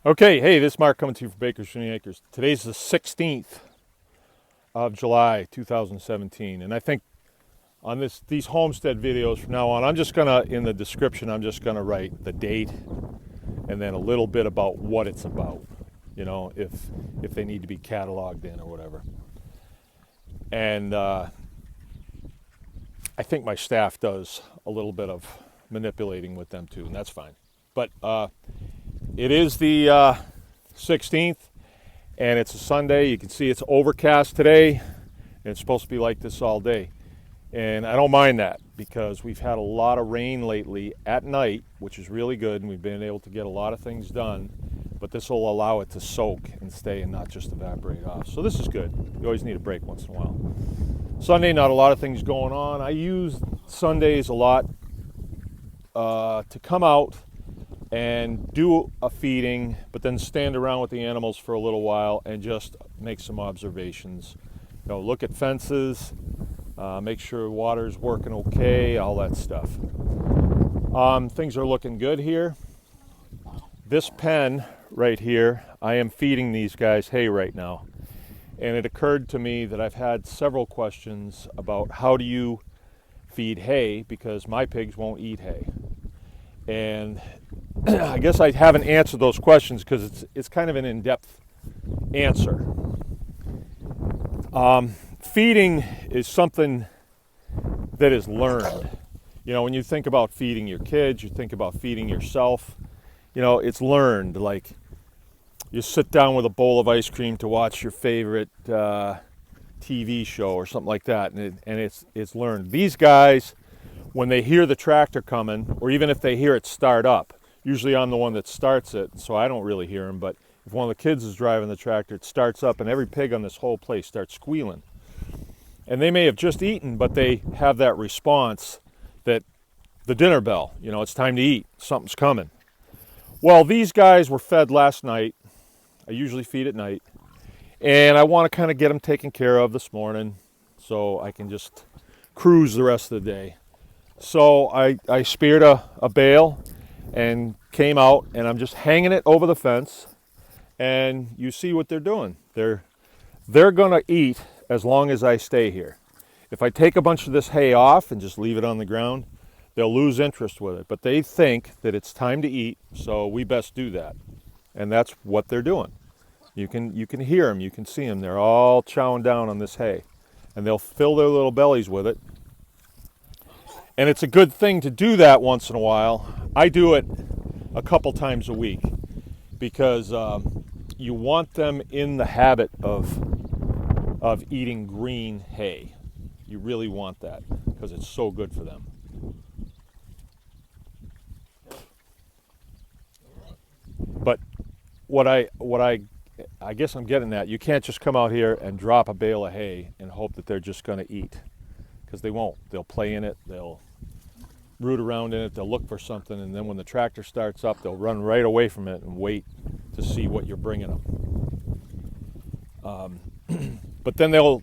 Okay, hey, this is Mark coming to you from Baker's 20 Acres. Today's the 16th of July, 2017, and I think on these homestead videos from now on, I'm just gonna, in the description, I'm just gonna write the date and then a little bit about what it's about, you know, if they need to be cataloged in or whatever. And I think my staff does a little bit of manipulating with them too, and that's fine. But it is the 16th, and it's a Sunday. You can see it's overcast today, and it's supposed to be like this all day. And I don't mind that because we've had a lot of rain lately at night, which is really good, and we've been able to get a lot of things done. But this will allow it to soak and stay and not just evaporate off. So this is good. You always need a break once in a while. Sunday, not a lot of things going on. I use Sundays a lot to come out and do a feeding, but then stand around with the animals for a little while and just make some observations. You know, look at fences, make sure water's working okay, all that stuff. Things are looking good here. This pen right here, I am feeding these guys hay right now. And it occurred to me that I've had several questions about how do you feed hay, because my pigs won't eat hay. And I guess I haven't answered those questions because it's kind of an in-depth answer. Feeding is something that is learned. You know, when you think about feeding your kids, you think about feeding yourself, you know, it's learned. Like, you sit down with a bowl of ice cream to watch your favorite TV show or something like that, and it's learned. These guys, when they hear the tractor coming, or even if they hear it start up, usually I'm the one that starts it, so I don't really hear them, but if one of the kids is driving the tractor, it starts up and every pig on this whole place starts squealing. And they may have just eaten, but they have that response that the dinner bell, you know, it's time to eat, something's coming. Well, these guys were fed last night. I usually feed at night, and I want to kind of get them taken care of this morning so I can just cruise the rest of the day. So I speared a bale and came out, and I'm just hanging it over the fence, and you see what they're doing. They're going to eat as long as I stay here. If I take a bunch of this hay off and just leave it on the ground, they'll lose interest with it. But they think that it's time to eat, so we best do that. And that's what they're doing. You can hear them, you can see them. They're all chowing down on this hay, and they'll fill their little bellies with it. And it's a good thing to do that once in a while. I do it a couple times a week because you want them in the habit of eating green hay. You really want that because it's so good for them. But what I guess I'm getting at, you can't just come out here and drop a bale of hay and hope that they're just going to eat, because they won't. They'll play in it, they'll root around in it, they'll look for something, and then when the tractor starts up, they'll run right away from it and wait to see what you're bringing them. But then they'll,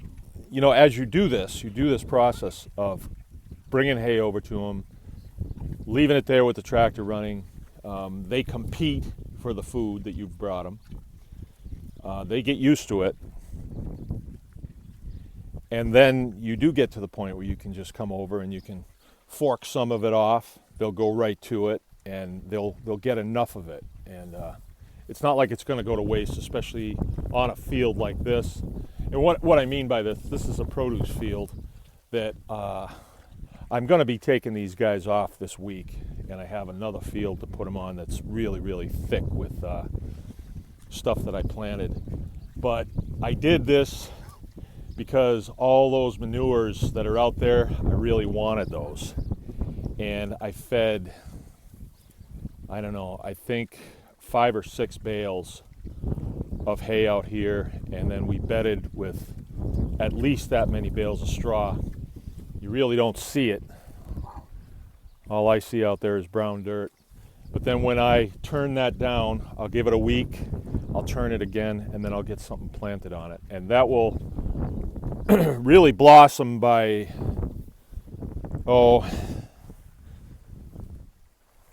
you know, as you do this process of bringing hay over to them, leaving it there with the tractor running, they compete for the food that you've brought them. They get used to it. And then you do get to the point where you can just come over and you can fork some of it off. They'll go right to it, and they'll get enough of it. And it's not like it's going to go to waste, especially on a field like this. And what I mean by this is a produce field that I'm going to be taking these guys off this week, and I have another field to put them on that's really, really thick with stuff that I planted. But I did this because all those manures that are out there, I really wanted those. And I fed, I don't know, I think 5 or 6 bales of hay out here, and then we bedded with at least that many bales of straw. You really don't see it. All I see out there is brown dirt. But then when I turn that down, I'll give it a week, I'll turn it again, and then I'll get something planted on it. And that will really blossom by,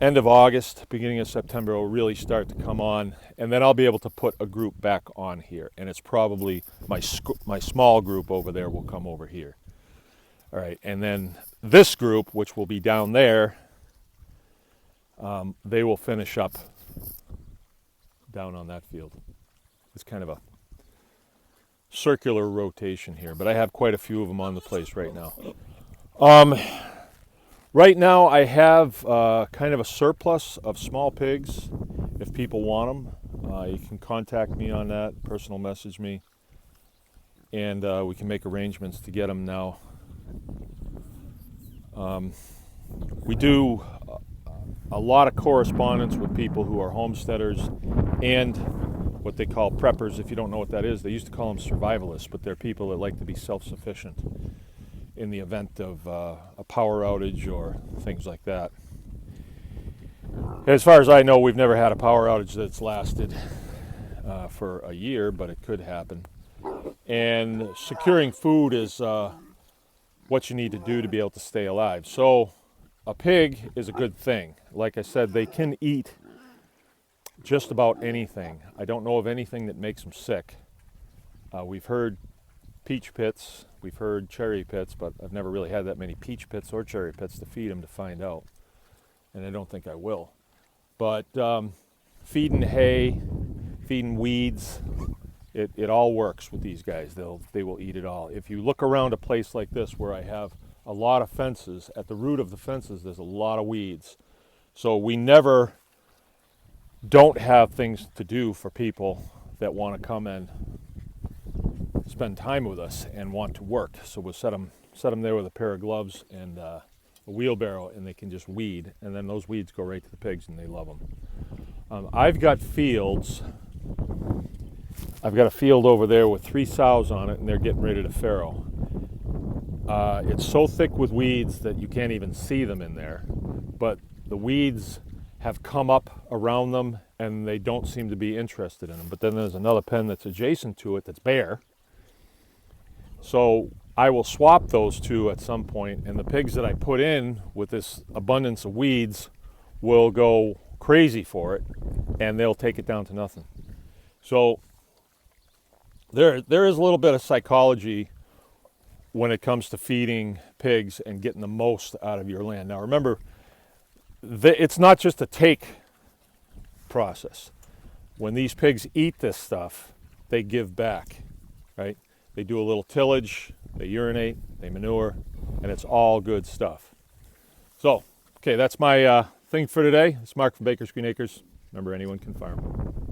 end of August, beginning of September, will really start to come on, and then I'll be able to put a group back on here, and it's probably my small group over there will come over here. All right, and then this group, which will be down there, they will finish up down on that field. It's kind of a circular rotation here, but I have quite a few of them on the place right now. Right now I have kind of a surplus of small pigs. If people want them, you can contact me on that, personal message me, and we can make arrangements to get them now. We do a lot of correspondence with people who are homesteaders and what they call preppers. If you don't know what that is, they used to call them survivalists, but they're people that like to be self-sufficient in the event of a power outage or things like that. As far as I know, we've never had a power outage that's lasted for a year, but it could happen. And securing food is what you need to do to be able to stay alive. So a pig is a good thing. Like I said, they can eat just about anything. I don't know of anything that makes them sick. We've heard peach pits, we've heard cherry pits, but I've never really had that many peach pits or cherry pits to feed them to find out. And I don't think I will. But feeding hay, feeding weeds, it all works with these guys. They will eat it all. If you look around a place like this where I have a lot of fences, at the root of the fences there's a lot of weeds. So we never don't have things to do for people that want to come and spend time with us and want to work. So we'll set them there with a pair of gloves and a wheelbarrow, and they can just weed, and then those weeds go right to the pigs and they love them. I've got fields. I've got a field over there with 3 sows on it, and they're getting ready to farrow. It's so thick with weeds that you can't even see them in there, but the weeds have come up around them and they don't seem to be interested in them. But then there's another pen that's adjacent to it that's bare. So I will swap those two at some point, and the pigs that I put in with this abundance of weeds will go crazy for it, and they'll take it down to nothing. So there is a little bit of psychology when it comes to feeding pigs and getting the most out of your land. Now remember, it's not just a take process. When these pigs eat this stuff, they give back, right? They do a little tillage, they urinate, they manure, and it's all good stuff. So, okay, that's my thing for today. It's Mark from Baker's Green Acres. Remember, anyone can farm.